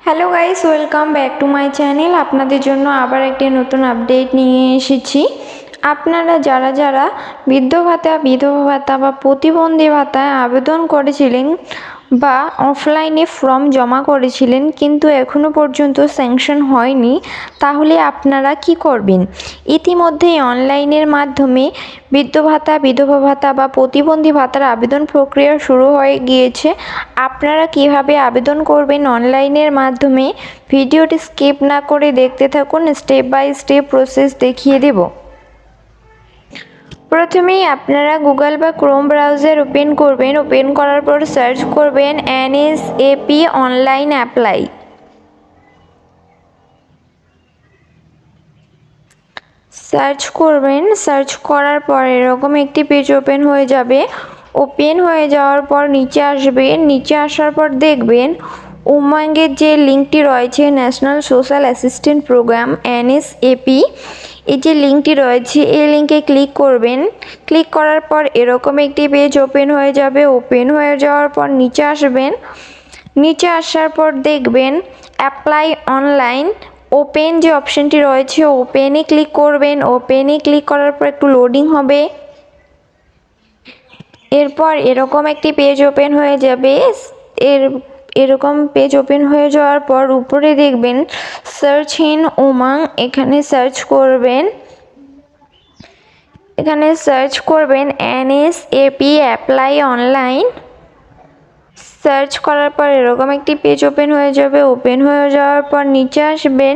Hello guys, welcome back to my channel. আপনাদের জন্য আবার একটি নতুন আপডেট নিয়ে এসেছি। আপনারা যারা যারা বৃদ্ধ ভাতা, বিধবা ভাতা বা প্রতিবন্ধী ভাতায় আবেদন করেছিলেন বা অফলাইনে ফর্ম জমা করেছিলেন কিন্তু এখনও পর্যন্ত স্যাংশন হয়নি, তাহলে আপনারা কি করবেন? ইতিমধ্যেই অনলাইনের মাধ্যমে বৃদ্ধ ভাতা, বিধবা ভাতা বা প্রতিবন্ধী ভাতার আবেদন প্রক্রিয়া শুরু হয়ে গিয়েছে। আপনারা কিভাবে আবেদন করবেন অনলাইনের মাধ্যমে, ভিডিওটি স্কিপ না করে দেখতে থাকুন। স্টেপ বাই স্টেপ প্রসেস দেখিয়ে দেব। প্রথমেই আপনারা গুগল বা ক্রোম ব্রাউজার ওপেন করবেন। ওপেন করার পর সার্চ করবেন NSAP অনলাইন অ্যাপ্লাই। সার্চ করবেন। সার্চ করার পর এরকম একটি পেজ ওপেন হয়ে যাবে। ওপেন হয়ে যাওয়ার পর নিচে আসবেন। নিচে আসার পর দেখবেন উমঙ্গের যে লিঙ্কটি রয়েছে, national social assistant program NSAP, এই যে লিঙ্কটি রয়েছে এই লিঙ্কে ক্লিক করবেন। ক্লিক করার পর এরকম একটি পেজ ওপেন হয়ে যাবে। ওপেন হয়ে যাওয়ার পর নিচে আসবেন। নিচে আসার পর দেখবেন অ্যাপ্লাই অনলাইন ওপেন যে অপশনটি রয়েছে, ওপেনে ক্লিক করবেন। ওপেনে ক্লিক করার পর একটু লোডিং হবে। এরপর এরকম একটি পেজ ওপেন হয়ে যাবে। এরকম পেজ ওপেন হয়ে যাওয়ার পর উপরে দেখবেন সার্চ ইন উমং, এখানে সার্চ করবেন। এখানে সার্চ করবেন NSAP অ্যাপ্লাই অনলাইন। সার্চ করার পর এরকম একটি পেজ ওপেন হয়ে যাবে। ওপেন হয়ে যাওয়ার পর নিচে আসবেন।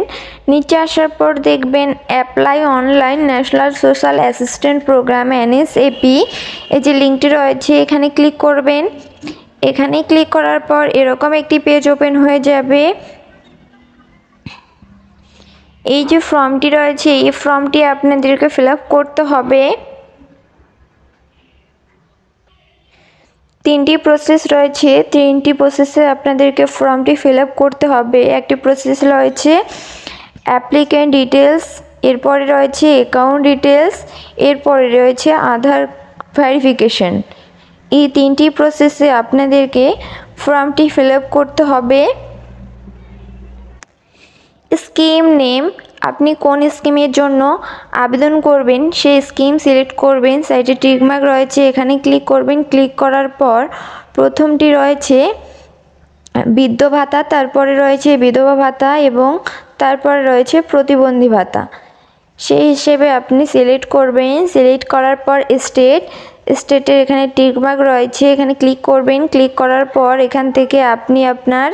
নিচে আসার পর দেখবেন apply online national social assistant program NSAP, এই যে লিঙ্কটি রয়েছে এখানে ক্লিক করবেন। এখানে ক্লিক করার পর এরকম একটি পেজ ওপেন হয়ে যাবে। এই যে ফর্মটি রয়েছে এই ফর্মটি আপনাদেরকে ফিল আপ করতে হবে। তিনটি প্রসেস রয়েছে, তিনটি প্রসেসে আপনাদেরকে ফর্মটি ফিল আপ করতে হবে। একটি প্রসেস রয়েছে অ্যাপ্লিক্যান্ট ডিটেলস, এরপরে রয়েছে অ্যাকাউন্ট ডিটেলস, এরপরে রয়েছে আধার ভেরিফিকেশন। এই তিনটি প্রসেসে আপনাদেরকে ফর্মটি ফিল আপ করতে হবে। স্কিম নেম, আপনি কোন স্কিমের জন্য আবেদন করবেন সেই স্কিম সিলেক্ট করবেন। সাইডে টিকমার্ক রয়েছে এখানে ক্লিক করবেন। ক্লিক করার পর প্রথমটি রয়েছে বৃদ্ধ ভাতা, তারপরে রয়েছে বিধবা ভাতা এবং তারপরে রয়েছে প্রতিবন্ধী ভাতা। সেই হিসেবে আপনি সিলেক্ট করবেন। সিলেক্ট করার পর স্টেটের এখানে টিকমার্ক রয়েছে এখানে ক্লিক করবেন। ক্লিক করার পর এখান থেকে আপনি আপনার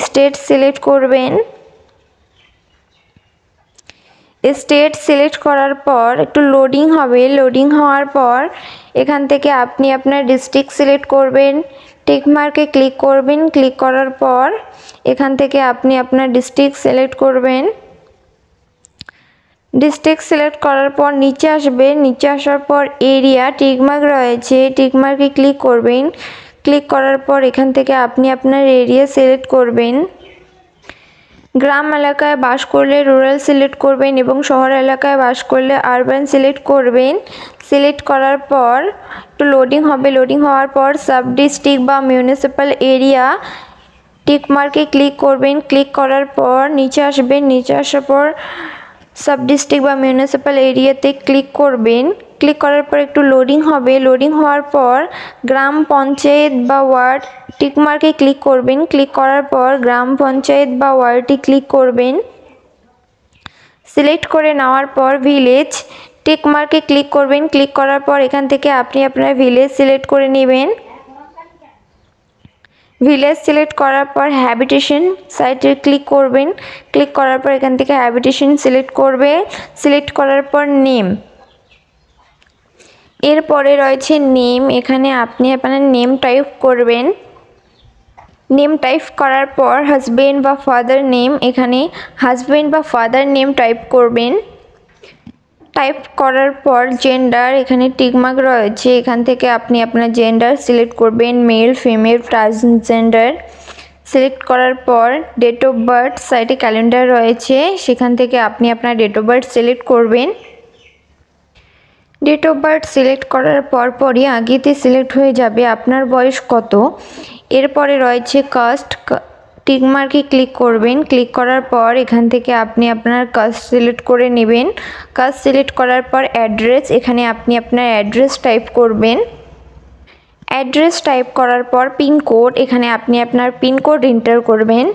স্টেট সিলেক্ট করবেন। স্টেট সিলেক্ট করার পর একটু লোডিং হবে। লোডিং হওয়ার পর এখান থেকে আপনি আপনার ডিস্ট্রিক্ট সিলেক্ট করবেন। টিকমার্কে ক্লিক করবেন। ক্লিক করার পর এখান থেকে আপনি আপনার ডিস্ট্রিক্ট সিলেক্ট করবেন। ডিস্ট্রিক্ট সিলেক্ট করার পর নিচে আসবেন। নিচে আসার পর এরিয়া টিকমার্ক রয়েছে টিকমার্কে ক্লিক করবেন। ক্লিক করার পর এখান থেকে আপনি আপনার এরিয়া সিলেক্ট করবেন। গ্রাম এলাকায় বাস করলে রুরাল সিলেক্ট করবেন এবং শহর এলাকায় বাস করলে আরবান সিলেক্ট করবেন। সিলেক্ট করার পর একটু লোডিং হবে। লোডিং হওয়ার পর সাব ডিস্ট্রিক্ট বা মিউনিসিপ্যাল এরিয়া টিকমার্কে ক্লিক করবেন। ক্লিক করার পর নিচে আসবেন। নিচে আসার পর সাব ডিস্ট্রিক্ট বা মিউনিসিপ্যাল এরিয়াতে ক্লিক করবেন। ক্লিক করার পর একটু লোডিং হবে। লোডিং হওয়ার পর গ্রাম পঞ্চায়েত বা ওয়ার্ড টিকমার্কে ক্লিক করবেন। ক্লিক করার পর গ্রাম পঞ্চায়েত বা ওয়ার্ডটি ক্লিক করবেন। সিলেক্ট করে নেওয়ার পর ভিলেজ টিকমার্কে ক্লিক করবেন। ক্লিক করার পর এখান থেকে আপনি আপনার ভিলেজ সিলেক্ট করে নেবেন। ভিলেজ সিলেক্ট করার পর হ্যাবিটেশন সাইটে ক্লিক করবেন। ক্লিক করার পর এখান থেকে হ্যাবিটেশন সিলেক্ট করবে। সিলেক্ট করার পর নেম, এরপরে রয়েছে নেম, এখানে আপনি আপনার নেম টাইপ করবেন। নেম টাইপ করার পর হাজবেন্ড বা ফাদার নেম, এখানে হাজবেন্ড বা ফাদার নেম টাইপ করবেন। টাইপ করার পর জেন্ডার, এখানে টিকমার্ক রয়েছে এখান থেকে আপনি আপনার জেন্ডার সিলেক্ট করবেন, মেল ফিমেল ট্রান্সজেন্ডার। সিলেক্ট করার পর ডেট অফ বার্থ, সাইটে ক্যালেন্ডার রয়েছে সেখান থেকে আপনি আপনার ডেট অফ বার্থ সিলেক্ট করবেন। ডেট অফ বার্থ সিলেক্ট করার পরই আগেতে সিলেক্ট হয়ে যাবে আপনার বয়স কত। এরপরে রয়েছে কাস্ট, টিক মার্কে ক্লিক করবেন। ক্লিক করার পর এখান থেকে আপনি আপনার কাস্ট সিলেক্ট করে নেবেন। কাস্ট সিলেক্ট করার পর অ্যাড্রেস, এখানে আপনি আপনার অ্যাড্রেস টাইপ করবেন। অ্যাড্রেস টাইপ করার পর পিনকোড, এখানে আপনি আপনার পিনকোড এন্টার করবেন।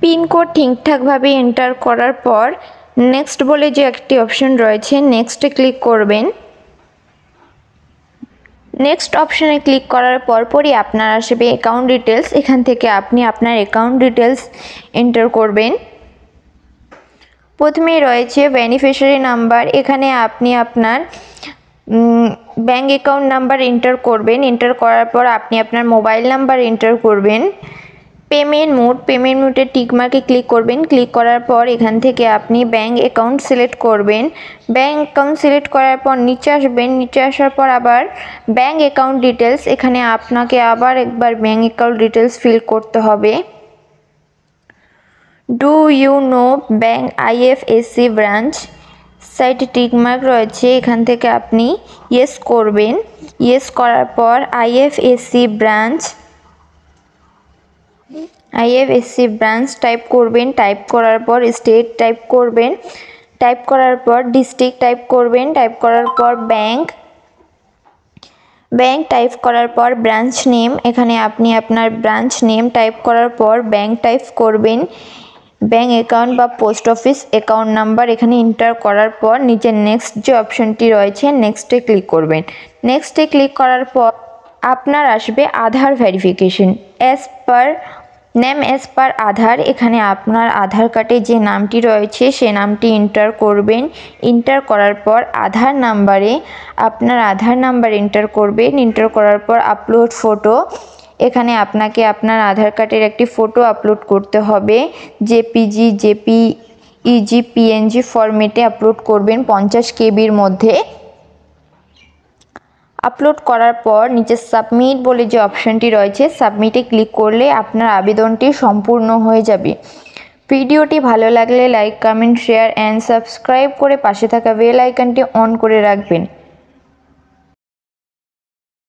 পিনকোড ঠিকঠাকভাবে এন্টার করার পর নেক্সট বলে যে একটি অপশন রয়েছে, নেক্সটে ক্লিক করবেন। নেক্সট অপশানে ক্লিক করার পরপরই আপনার আসবে অ্যাকাউন্ট ডিটেলস, এখান থেকে আপনি আপনার অ্যাকাউন্ট ডিটেলস এন্টার করবেন। প্রথমেই রয়েছে বেনিফিশিয়ারি নাম্বার, এখানে আপনি আপনার ব্যাঙ্ক অ্যাকাউন্ট নাম্বার এন্টার করবেন। এন্টার করার পর আপনি আপনার মোবাইল নাম্বার এন্টার করবেন। পেমেন্ট মোডে টিক মার্কে ক্লিক করবেন। ক্লিক করার পর এখান থেকে আপনি ব্যাঙ্ক অ্যাকাউন্ট সিলেক্ট করবেন। ব্যাঙ্ক অ্যাকাউন্ট সিলেক্ট করার পর নিচে আসবেন। নিচে আসার পর আবার ব্যাঙ্ক অ্যাকাউন্ট ডিটেলস, এখানে আপনাকে আবার একবার ব্যাঙ্ক অ্যাকাউন্ট ডিটেলস ফিল করতে হবে। Do you know bank IFSC branch, সাইটে টিক মার্ক রয়েছে, এখান থেকে আপনি ইয়েস করবেন। ইয়েস করার পর আইএফএসসি ব্রাঞ্চ টাইপ করবেন। টাইপ করার পর স্টেট টাইপ করবেন। টাইপ করার পর ডিস্ট্রিক্ট টাইপ করবেন। টাইপ করার পর ব্যাঙ্ক টাইপ করার পর ব্রাঞ্চ নেম, এখানে আপনি আপনার ব্রাঞ্চ নেম টাইপ করার পর ব্যাঙ্ক টাইপ করবেন। ব্যাঙ্ক অ্যাকাউন্ট বা পোস্ট অফিস অ্যাকাউন্ট নাম্বার এখানে এন্টার করার পর নিচে নেক্সট যে অপশনটি রয়েছে নেক্সটে ক্লিক করবেন। নেক্সটে ক্লিক করার পর আপনার আসবে আধার ভেরিফিকেশন নেম অ্যাজ পার আধার, এখানে আপনার আধার কার্ডে যে নামটি রয়েছে সে নামটি এন্টার করবেন। এন্টার করার পর আধার নাম্বারে আপনার আধার নাম্বার এন্টার করবেন। এন্টার করার পর আপলোড ফটো, এখানে আপনাকে আপনার আধার কার্ডের একটি ফটো আপলোড করতে হবে। জেপিজি, জেপিইজি, পিএনজি ফরম্যাটে আপলোড করবেন 50 কেবির মধ্যে। আপলোড করার পর নিচে সাবমিট বলে যে অপশানটি রয়েছে সাবমিটে ক্লিক করলে আপনার আবেদনটি সম্পূর্ণ হয়ে যাবে। ভিডিওটি ভালো লাগলে like, comment, share and subscribe করে পাশে থাকা বেল আইকনটি অন করে রাখবেন।